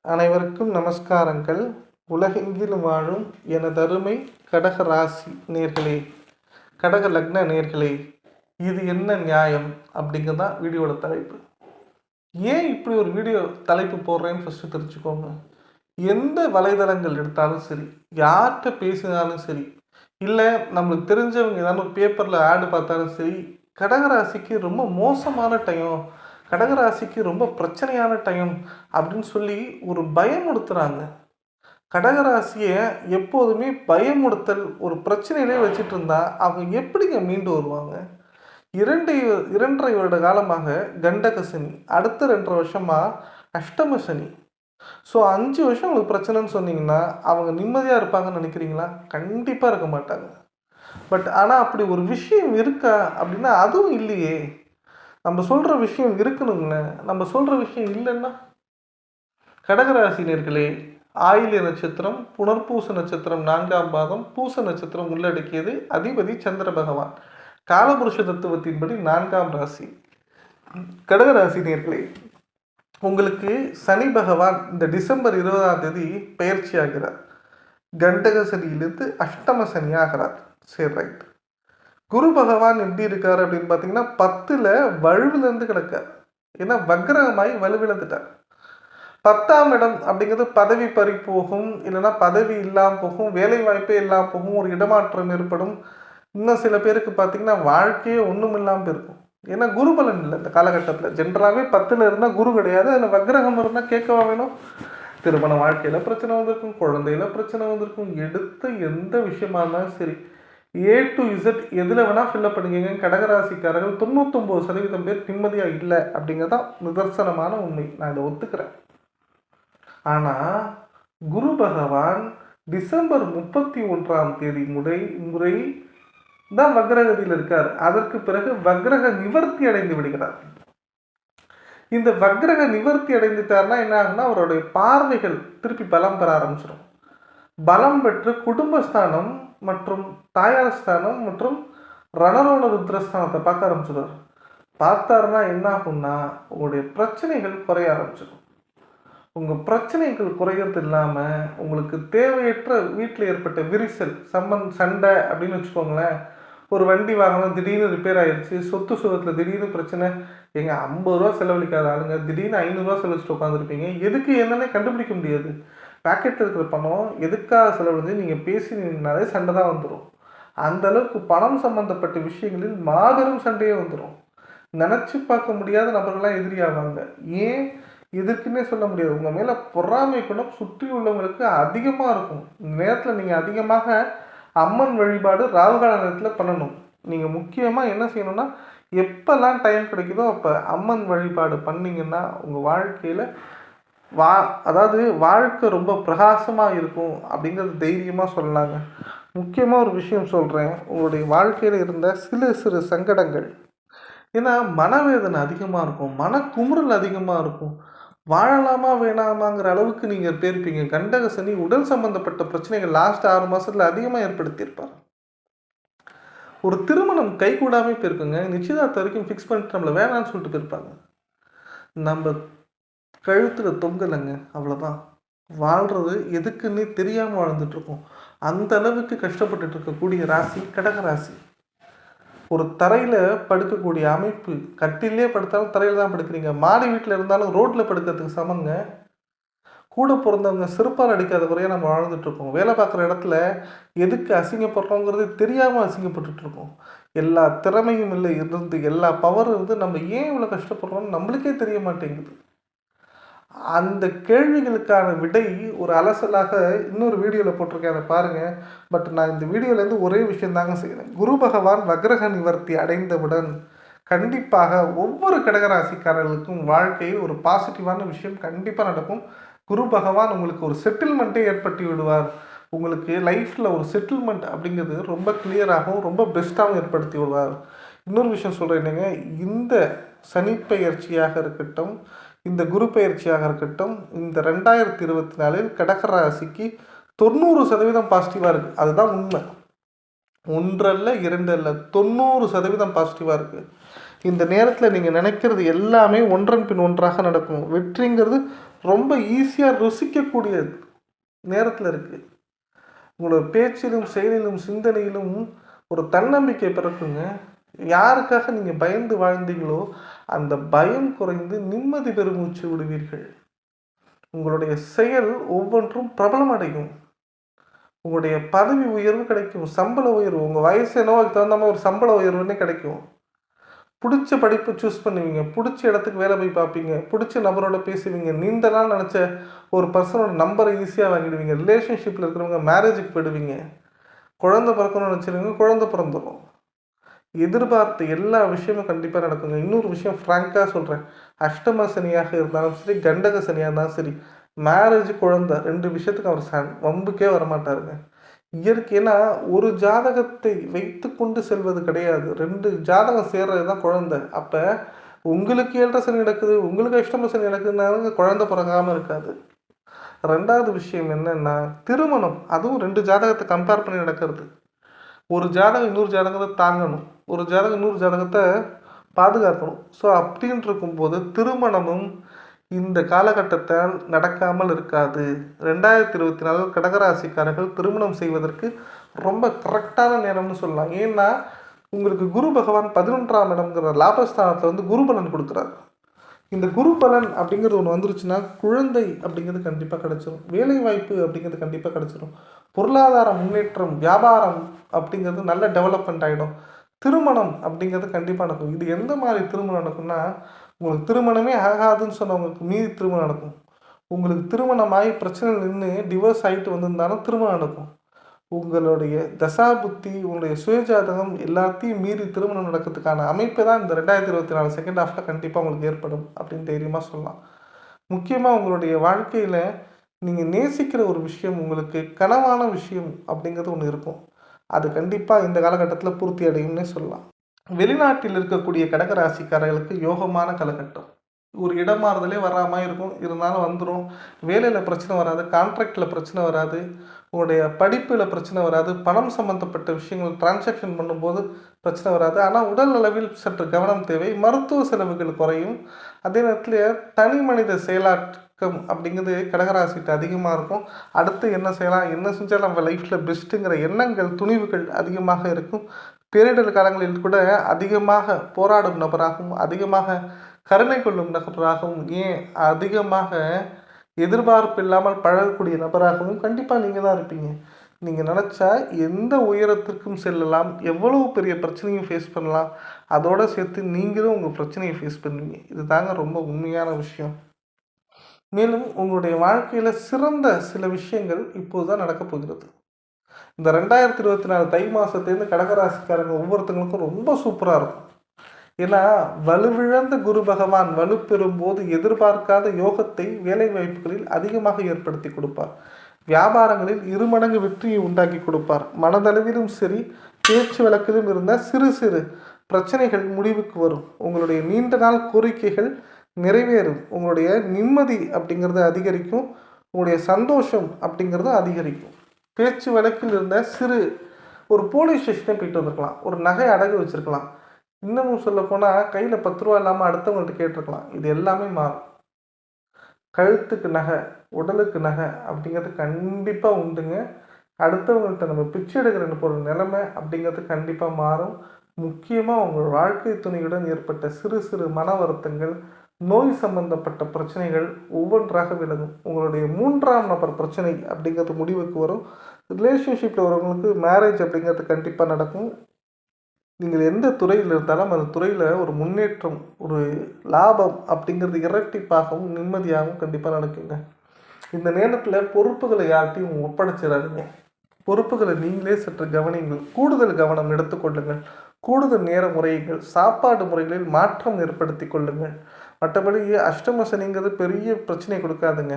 அனைவருக்கும் நமஸ்காரங்கள். உலகெங்கிலும் வாழும் எனதருமை கடக ராசி நேர்களே, கடக லக்ன நேர்களே, இது என்ன நியாயம் அப்படிங்கிறது தான் வீடியோட தலைப்பு. ஏன் இப்படி ஒரு வீடியோ தலைப்பு போடுறேன்னு ஃபஸ்ட்டு தெரிஞ்சுக்கோங்க. எந்த வலைதளங்கள் எடுத்தாலும் சரி, யார்கிட்ட பேசினாலும் சரி, இல்லை நம்மளுக்கு தெரிஞ்சவங்க ஏதாவது ஒரு பேப்பரில் ஆடு பார்த்தாலும் சரி, கடகராசிக்கு ரொம்ப மோசமான டைம், கடகராசிக்கு ரொம்ப பிரச்சனையான டைம் அப்படின்னு சொல்லி ஒரு பயமுறுத்துறாங்க. கடகராசியை எப்போதுமே பயமுறுத்தல் ஒரு பிரச்சனையிலே வச்சுட்டு இருந்தா அவங்க எப்படிங்க மீண்டு வருவாங்க? 2.5 வருட காலமாக கண்டக சனி, அடுத்த 2.5 வருஷமா அஷ்டம சனி. ஸோ 5 வருஷம் உங்களுக்கு பிரச்சனைன்னு சொன்னீங்கன்னா அவங்க நிம்மதியாக இருப்பாங்கன்னு நினைக்கிறீங்களா? கண்டிப்பாக இருக்க மாட்டாங்க. பட் ஆனால் அப்படி ஒரு விஷயம் இருக்கா அப்படின்னா அதுவும் இல்லையே. நம்ம சொல்கிற விஷயம் இருக்கணுங்கள, நம்ம சொல்கிற விஷயம் இல்லைன்னா. கடகராசினியர்களே, ஆயில்ய நட்சத்திரம், புனர்பூச நட்சத்திரம் 4ஆம் பாதம், பூச நட்சத்திரம் உள்ளடக்கியது. அதிபதி சந்திர பகவான். காலபுருஷ தத்துவத்தின்படி 4ஆம் ராசி. கடகராசினியர்களே, உங்களுக்கு சனி பகவான் இந்த டிசம்பர் 20ஆம் தேதி பயிற்சி ஆகிறார். கண்டக சனியிலிருந்து அஷ்டம சனி ஆகிறார். சரி, ரைட். குரு பகவான் எப்படி இருக்கார் அப்படின்னு பார்த்தீங்கன்னா 10ல் வலுவிழந்து கிடக்கார். ஏன்னா வக்ரமாய் வலுவிழந்துட்டார். 10ஆம் இடம் அப்படிங்கிறது பதவி பறி போகும், இல்லைன்னா பதவி இல்லாமல் போகும், வேலை வாய்ப்பே இல்லாமல் போகும், ஒரு இடமாற்றம் ஏற்படும். இன்னும் சில பேருக்கு பார்த்தீங்கன்னா வாழ்க்கையே ஒன்றும் இல்லாமல் இருக்கும். ஏன்னா குரு பலன் இல்லை இந்த காலகட்டத்தில். ஜென்ரலாகவே 10ல் இருந்தால் குரு கிடையாது. அதில் வக்ரகம் இருந்தால் கேட்கவா வேணும்? திருமண வாழ்க்கையில் பிரச்சனை வந்திருக்கும், குழந்தையில பிரச்சனை வந்திருக்கும். எடுத்த எந்த விஷயமா இருந்தாலும் சரி, A to Z எதில் வேணால் ஃபில்லப் பண்ணிக்கங்க. கடகராசிக்காரர்கள் 99% பேர் நிம்மதியாக இல்லை அப்படிங்கிறதான் நிதர்சனமான உண்மை. நான் இதை ஒத்துக்கிறேன். ஆனால் குரு பகவான் டிசம்பர் 31ஆம் தேதி முறை தான் வக்ரகதியில் இருக்கார். அதற்கு பிறகு வக்ரக நிவர்த்தி அடைந்து விடுகிறார். இந்த வக்ரக நிவர்த்தி அடைந்துட்டார்னா என்ன ஆகுனா, அவருடைய பார்வைகள் திருப்பி பலம் பெற ஆரம்பிச்சிடும். பலம் பெற்று குடும்பஸ்தானம் மற்றும் தாயார் ஸ்தானம் மற்றும் ரணரோண ருத்ரஸ்தானத்தை பார்க்க ஆரம்பிச்சிடுவார். பார்த்தாருன்னா என்ன ஆகும்னா, உங்களுடைய பிரச்சனைகள் குறைய ஆரம்பிச்சிடும். உங்கள் பிரச்சனைகள் குறைகிறது இல்லாமல் உங்களுக்கு தேவையற்ற வீட்டில் ஏற்பட்ட விரிசல், சண்டை அப்படின்னு வச்சுக்கோங்களேன். ஒரு வண்டி வாகனம் திடீர்னு ரிப்பேர் ஆகிடுச்சு, சொத்து சுகத்தில் திடீர்னு பிரச்சனை. எங்கள் 50 ரூபா செலவழிக்காத ஆளுங்க திடீர்னு 500 ரூபா செலவழிச்சுட்டு உட்காந்துருப்பீங்க. எதுக்கு என்னன்னே கண்டுபிடிக்க முடியாது. பேக்கெட்டில் இருக்கிற பணம் எதுக்காக செலவழிஞ்சு நீங்கள் பேசினீங்கனாலே சண்டை தான் வந்துடும். அந்தளவுக்கு பணம் சம்மந்தப்பட்ட விஷயங்களில் மாபெரும் சண்டையே வந்துடும். நினச்சி பார்க்க முடியாத நபர்கள்லாம் எதிரியாவாங்க. ஏன் எதுக்குன்னே சொல்ல முடியாது. உங்கள் மேலே பொறாமை குணம் சுற்றி உள்ளவங்களுக்கு அதிகமாக இருக்கும். இந்த நேரத்தில் நீங்கள் அதிகமாக அம்மன் வழிபாடு ராகுகால நேரத்தில் பண்ணணும். நீங்கள் முக்கியமாக என்ன செய்யணும்னா, எப்போல்லாம் டைம் கிடைக்குதோ அப்போ அம்மன் வழிபாடு பண்ணிங்கன்னா உங்கள் வாழ்க்கையில் அதாவது வாழ்க்கை ரொம்ப பிரகாசமாக இருக்கும் அப்படிங்கிறது தைரியமாக சொல்லலாங்க. முக்கியமாக ஒரு விஷயம் சொல்கிறேன். உங்களுடைய வாழ்க்கையில் இருந்த சிறு சங்கடங்கள், ஏன்னா மனவேதனை அதிகமாக இருக்கும், மனக்குமுறல் அதிகமாக இருக்கும். வாழலாமா வேணாமாங்கிற அளவுக்கு நீங்கள் போயிருப்பீங்க. கண்டக சனி உடல் சம்பந்தப்பட்ட பிரச்சனைகள் லாஸ்ட் 6 மாதத்தில் அதிகமாக ஏற்படுத்தியிருப்பார். ஒரு திருமணம் கைகூடாமே போயிருக்குங்க. நிச்சயதார்த்தம் வரைக்கும் ஃபிக்ஸ் பண்ணிட்டு நம்மளை வேணான்னு சொல்லிட்டு போயிருப்பாங்க. நம்ம கழுத்தில் தொங்கலைங்க, அவ்வளோதான். வாழ்கிறது எதுக்குன்னே தெரியாமல் வாழ்ந்துட்டுருக்கோம். அந்த அளவுக்கு கஷ்டப்பட்டுட்டு இருக்கக்கூடிய ராசி கடகராசி. ஒரு தரையில் படுக்கக்கூடிய அமைப்பு, கட்டிலே படுத்தாலும் தரையில் தான் படுக்கிறீங்க. மாடி வீட்டில் இருந்தாலும் ரோட்டில் படுக்கிறதுக்கு சமங்க. கூட பிறந்தவங்க செருப்பால் அடிக்காத குறையாக நம்ம வாழ்ந்துட்டுருக்கோம். வேலை பார்க்குற இடத்துல எதுக்கு அசிங்கப்படுறோங்கிறது தெரியாமல் அசிங்கப்பட்டுருக்கோம். எல்லா திறமையும் இல்லை இருந்து, எல்லா பவரும் இருந்து நம்ம ஏன் இவ்வளோ கஷ்டப்படுறோம்னு நம்மளுக்கே தெரிய மாட்டேங்குது. அந்த கேள்விகளுக்கான விடை ஒரு அலசலாக இன்னொரு வீடியோவில் போட்டிருக்கேன், அதை பாருங்கள். பட் நான் இந்த வீடியோலேருந்து ஒரே விஷயந்தாங்க செய்கிறேன். குரு பகவான் வக்ரக நிவர்த்தி அடைந்தவுடன் கண்டிப்பாக ஒவ்வொரு கடகராசிக்காரர்களுக்கும் வாழ்க்கையில் ஒரு பாசிட்டிவான விஷயம் கண்டிப்பாக நடக்கும். குரு பகவான் உங்களுக்கு ஒரு செட்டில்மெண்ட்டே ஏற்படுத்தி விடுவார். உங்களுக்கு லைஃப்பில் ஒரு செட்டில்மெண்ட் அப்படிங்கிறது ரொம்ப கிளியராகவும் ரொம்ப பெஸ்ட்டாகவும் ஏற்படுத்தி விடுவார். இன்னொரு விஷயம் சொல்கிறேன், என்னங்க, இந்த சனிப்பெயர்ச்சியாக இருக்கட்டும், இந்த குரு பயிற்சியாக இருக்கட்டும், இந்த 2024 கடகராசிக்கு 90% பாசிட்டிவாக இருக்குது. அதுதான் உண்மை. 1 அல்ல 2 அல்ல 90% பாசிட்டிவாக இருக்குது. இந்த நேரத்தில் நீங்கள் நினைக்கிறது எல்லாமே ஒன்றன் பின் ஒன்றாக நடக்கும். வெற்றிங்கிறது ரொம்ப ஈஸியாக ருசிக்கக்கூடிய நேரத்தில் இருக்குது. உங்களோட பேச்சிலும் செயலிலும் சிந்தனையிலும் ஒரு தன்னம்பிக்கை பிறக்குங்க. யாருக்காக நீங்கள் பயந்து வாழ்ந்தீங்களோ அந்த பயம் குறைந்து நிம்மதி பெருமூச்சு விடுவீர்கள். உங்களுடைய செயல் ஒவ்வொன்றும் பிரபலம் அடையும். உங்களுடைய பதவி உயர்வு கிடைக்கும், சம்பள உயர்வு, உங்கள் வயசு என்னவோ அதுக்கு தகுந்த மாதிரி ஒரு சம்பள உயர்வுன்னே கிடைக்கும். பிடிச்ச படிப்பு சூஸ் பண்ணுவீங்க, பிடிச்ச இடத்துக்கு வேலை போய் பார்ப்பீங்க, பிடிச்ச நபரோட பேசுவீங்க, நீண்ட நாள் நினச்ச ஒரு பர்சனோட நம்பரை ஈஸியாக வாங்கிடுவீங்க. ரிலேஷன்ஷிப்பில் இருக்கிறவங்க மேரேஜுக்கு போயிடுவீங்க. குழந்தை பிறக்கணும்னு நினச்சிருவீங்க, குழந்தை பிறந்துடும். எதிர்பார்த்த எல்லா விஷயமும் கண்டிப்பாக நடக்குங்க. இன்னொரு விஷயம் ஃப்ராங்காக சொல்கிறேன், அஷ்டம சனியாக இருந்தாலும் சரி, கண்டக சனியாக இருந்தாலும் சரி, மேரேஜ் குழந்தை 2 விஷயத்துக்கு அவர் வம்புக்கே வரமாட்டாருங்க. இயற்கைனா ஒரு ஜாதகத்தை வைத்து கொண்டு செல்வது கிடையாது, 2 ஜாதகம் சேர்றது தான் குழந்தை. அப்போ உங்களுக்கு 7 சனி நடக்குது, உங்களுக்கு அஷ்டம சனி நடக்குதுனால குழந்தை பிறகாமல் இருக்காது. 2வது விஷயம் என்னென்னா திருமணம், அதுவும் 2 ஜாதகத்தை கம்பேர் பண்ணி நடக்கிறது. ஒரு ஜாதகம் இன்னொரு ஜாதகத்தை தாங்கணும், ஒரு ஜாதகம் இன்னொரு ஜாதகத்தை பாதுகாக்கணும். ஸோ அப்படின்னு இருக்கும்போது திருமணமும் இந்த காலகட்டத்தால் நடக்காமல் இருக்காது. 2024 கடகராசிக்காரர்கள் திருமணம் செய்வதற்கு ரொம்ப கரெக்டான நேரம்னு சொல்லலாம். ஏன்னா உங்களுக்கு குரு பகவான் 11ஆம் இடம்ங்கிற லாபஸ்தானத்தில் குரு பலன் கொடுக்குறாரு. இந்த குரு பலன் அப்படிங்கிறது ஒன்று வந்துருச்சுன்னா குழந்தை அப்படிங்கிறது கண்டிப்பாக கிடச்சிரும், வேலை வாய்ப்பு அப்படிங்கிறது கண்டிப்பாக கிடச்சிரும், பொருளாதார முன்னேற்றம், வியாபாரம் அப்படிங்கிறது நல்ல டெவலப்மெண்ட் ஆகிடும். திருமணம் அப்படிங்கிறது கண்டிப்பாக நடக்கும். இது எந்த மாதிரி திருமணம் நடக்கும்னா, உங்களுக்கு திருமணமே ஆகாதுன்னு சொன்னவங்களுக்கு மீதி திருமணம் நடக்கும். உங்களுக்கு திருமணமாகி பிரச்சனை நின்று டிவோர்ஸ் ஆகிட்டு வந்திருந்தாலும் திருமணம் நடக்கும். உங்களுடைய தசாபுத்தி, உங்களுடைய சுயஜாதகம் எல்லாத்தையும் மீறி திருமணம் நடக்கிறதுக்கான அமைப்பு தான் இந்த 2024 செகண்ட் ஹாஃபில் கண்டிப்பாக உங்களுக்கு ஏற்படும் அப்படின்னு தைரியமாக சொல்லலாம். முக்கியமாக உங்களுடைய வாழ்க்கையில் நீங்கள் நேசிக்கிற ஒரு விஷயம், உங்களுக்கு கனவான விஷயம் அப்படிங்கிறது ஒன்று இருக்கும். அது கண்டிப்பாக இந்த காலகட்டத்தில் பூர்த்தி அடையும்னே சொல்லலாம். வெளிநாட்டில் இருக்கக்கூடிய கடகராசிக்காரர்களுக்கு யோகமான காலகட்டம். ஒரு இடம் மாறுதலே வராமல் இருக்கும், இருந்தாலும் வந்துடும். வேலையில் பிரச்சனை வராது, கான்ட்ராக்டில் பிரச்சனை வராது, உங்களுடைய படிப்பில் பிரச்சனை வராது, பணம் சம்மந்தப்பட்ட விஷயங்கள் டிரான்சாக்ஷன் பண்ணும்போது பிரச்சனை வராது. ஆனால் உடல் அளவில் சற்று கவனம் தேவை. மருத்துவ செலவுகள் குறையும். அதே நேரத்தில் தனி மனித செயலாக்கம் அப்படிங்கிறது கடகராசிட்டு அதிகமாக இருக்கும். அடுத்து என்ன செய்யலாம், என்ன செஞ்சால் நம்ம லைஃப்பில் பெஸ்ட்டுங்கிற எண்ணங்கள், துணிவுகள் அதிகமாக இருக்கும். பேரிடர் காலங்களில் கூட அதிகமாக போராடும் நபராகவும், அதிகமாக கருணை கொள்ளும் நபராகவும், ஏன் அதிகமாக எதிர்பார்ப்பு இல்லாமல் பழகக்கூடிய நபராகவும் கண்டிப்பாக நீங்கள் தான் இருப்பீங்க. நீங்கள் நினச்சா எந்த உயரத்திற்கும் செல்லலாம், எவ்வளவு பெரிய பிரச்சனையும் ஃபேஸ் பண்ணலாம். அதோடு சேர்த்து நீங்களும் உங்கள் பிரச்சனையை ஃபேஸ் பண்ணுவீங்க. இது தாங்க ரொம்ப உண்மையான விஷயம். மேலும் உங்களுடைய வாழ்க்கையில் சிறந்த சில விஷயங்கள் இப்போது தான் நடக்கப் போகிறது. இந்த 2024 தை மாதத்துலேருந்து கடகராசிக்காரங்க ஒவ்வொருத்தங்களுக்கும் ரொம்ப சூப்பராக இருக்கும். ஏன்னா வலுவிழந்த குரு பகவான் வலுப்பெறும் போது எதிர்பார்க்காத யோகத்தை வேலை வாய்ப்புகளில் அதிகமாக ஏற்படுத்தி கொடுப்பார். வியாபாரங்களில் 2 மடங்கு வெற்றியை உண்டாக்கி கொடுப்பார். மனதளவிலும் சரி, பேச்சு வழக்கிலும் இருந்த சிறு சிறு பிரச்சனைகள் முடிவுக்கு வரும். உங்களுடைய நீண்ட நாள் கோரிக்கைகள் நிறைவேறும். உங்களுடைய நிம்மதி அப்படிங்கிறது அதிகரிக்கும். உங்களுடைய சந்தோஷம் அப்படிங்கிறது அதிகரிக்கும். பேச்சு வழக்கில் இருந்த ஒரு போலீஸ் ஸ்டேஷனே போயிட்டு வந்திருக்கலாம், ஒரு நகை அடகு வச்சுருக்கலாம், இன்னமும் சொல்லப்போனால் கையில் 10 ரூபா இல்லாமல் அடுத்தவங்கள்ட்ட கேட்டிருக்கலாம். இது எல்லாமே மாறும். கழுத்துக்கு நகை, உடலுக்கு நகை அப்படிங்கிறது கண்டிப்பாக உண்டுங்க. அடுத்தவங்கள்ட்ட நம்ம பிச்சை எடுக்கிற ஒரு நிலைமை அப்படிங்கிறது கண்டிப்பாக மாறும். முக்கியமாக உங்கள் வாழ்க்கை துணையுடன் ஏற்பட்ட சிறு சிறு மன வருத்தங்கள், நோய் சம்பந்தப்பட்ட பிரச்சனைகள் ஒவ்வொன்றாக விலகும். உங்களுடைய 3ஆம் நபர் பிரச்சனை அப்படிங்கிறது முடிவுக்கு வரும். ரிலேஷன்ஷிப்பில் வரவங்களுக்கு மேரேஜ் அப்படிங்கிறது கண்டிப்பாக நடக்கும். நீங்கள் எந்த துறையில் இருந்தாலும் அந்த துறையில் ஒரு முன்னேற்றம், ஒரு லாபம் அப்படிங்கிறது இரட்டிப்பாகவும் நிம்மதியாகவும் கண்டிப்பாக நடக்குங்க. இந்த நேரத்தில் பொறுப்புகளை யார்கிட்டையும் ஒப்படைச்சிடாதீங்க. பொறுப்புகளை நீங்களே சற்று கவனிங்கள். கூடுதல் கவனம் எடுத்துக்கொள்ளுங்கள். கூடுதல் நேர முறைகள், சாப்பாடு முறைகளில் மாற்றம் ஏற்படுத்தி கொள்ளுங்கள். மற்றபடி அஷ்டம சனிங்கிறது பெரிய பிரச்சனை கொடுக்காதுங்க.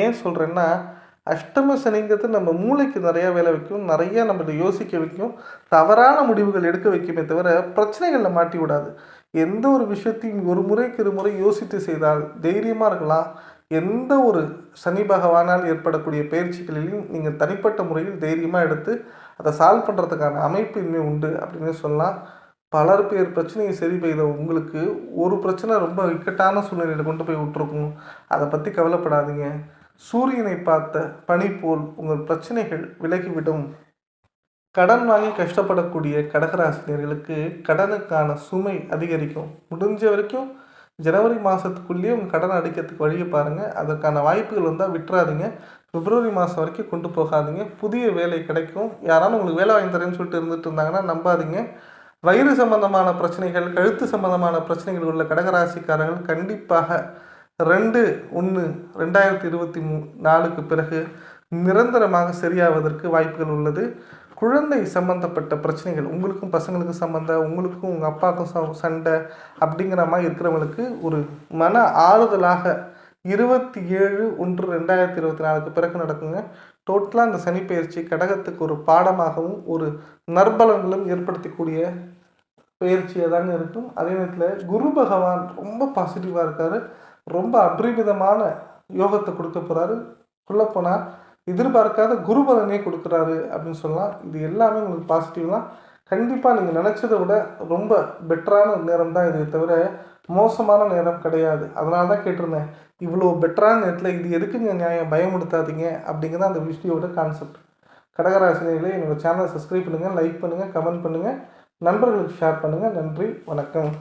ஏன் சொல்கிறேன்னா, அஷ்டம சனிங்கிறது நம்ம மூளைக்கு நிறையா வேலை வைக்கும், நிறையா நம்மளை யோசிக்க வைக்கும், தவறான முடிவுகள் எடுக்க வைக்குமே தவிர பிரச்சனைகளில் மாட்டி விடாது. எந்த ஒரு விஷயத்தையும் ஒரு முறைக்கு 2 முறை யோசித்து செய்தால் தைரியமாக இருக்கலாம். எந்த ஒரு சனி பகவானால் ஏற்படக்கூடிய பயிற்சிகளிலும் நீங்கள் தனிப்பட்ட முறையில் தைரியமாக எடுத்து அதை சால்வ் பண்ணுறதுக்கான அமைப்பு இன்னும் உண்டு அப்படின்னு சொல்லலாம். பலர் பேர் பிரச்சனையை சரி செய்த உங்களுக்கு ஒரு பிரச்சனை ரொம்ப இக்கட்டான சூழ்நிலையில் கொண்டு போய் விட்டுருக்கும். அதை பற்றி கவலைப்படாதீங்க. சூரியனை பார்த்த பனி போல் உங்கள் பிரச்சனைகள் விலகிவிடும். கடன் வாங்கி கஷ்டப்படக்கூடிய கடகராசினியர்களுக்கு கடனுக்கான சுமை அதிகரிக்கும். முடிஞ்ச வரைக்கும் ஜனவரி மாதத்துக்குள்ளேயே உங்கள் கடனை அடைக்கிறதுக்கு வழியை பாருங்கள். அதற்கான வாய்ப்புகள் வந்தால் விட்டுறாதீங்க. பிப்ரவரி மாதம் வரைக்கும் கொண்டு போகாதீங்க. புதிய வேலை கிடைக்கும். யாராலும் உங்களுக்கு வேலை வாங்கி தரேன்னு சொல்லிட்டு இருந்துட்டு இருந்தாங்கன்னா நம்பாதீங்க. வயிறு சம்பந்தமான பிரச்சனைகள், கழுத்து சம்பந்தமான பிரச்சனைகள் உள்ள கடகராசிக்காரர்கள் கண்டிப்பாக 2/1/2024க்கு பிறகு நிரந்தரமாக சரியாவதற்கு வாய்ப்புகள் உள்ளது. குழந்தை சம்பந்தப்பட்ட பிரச்சனைகள், உங்களுக்கும் பசங்களுக்கும் சம்மந்தம், உங்களுக்கும் உங்கள் அப்பாவுக்கும் சண்டை அப்படிங்கிற மாதிரி இருக்கிறவங்களுக்கு ஒரு மன ஆறுதலாக 27/1/2024க்கு பிறகு நடக்குங்க. டோட்டலாக இந்த சனிப்பெயர்ச்சி கடகத்துக்கு ஒரு பாடமாகவும் ஒரு நற்பலன்களும் ஏற்படுத்தக்கூடிய பயிற்சியாக தாங்க இருக்கும். அதே நேரத்தில் குரு பகவான் ரொம்ப பாசிட்டிவாக இருக்கார். ரொம்ப அபரிமிதமான யோகத்தை கொடுக்க போகிறாரு. சொல்லப்போனால் எதிர்பார்க்காத குரு பலனே கொடுக்குறாரு அப்படின்னு சொல்லலாம். இது எல்லாமே உங்களுக்கு பாசிட்டிவ்லாம். கண்டிப்பாக நீங்கள் நினச்சதை விட ரொம்ப பெட்டரான நேரம் தான் இது, தவிர மோசமான நேரம் கிடையாது. அதனால தான் கேட்டிருந்தேன், இவ்வளோ பெட்டரான நேரத்தில் இது எதுக்குங்க நியாயம், பயமுடுத்தாதீங்க அப்படிங்கிறது அந்த வீடியோட கான்செப்ட். கடகராசினியர்களே, என்னோடய சேனலை சப்ஸ்கிரைப் பண்ணுங்கள், லைக் பண்ணுங்கள், கமெண்ட் பண்ணுங்கள், நண்பர்களுக்கு ஷேர் பண்ணுங்கள். நன்றி, வணக்கம்.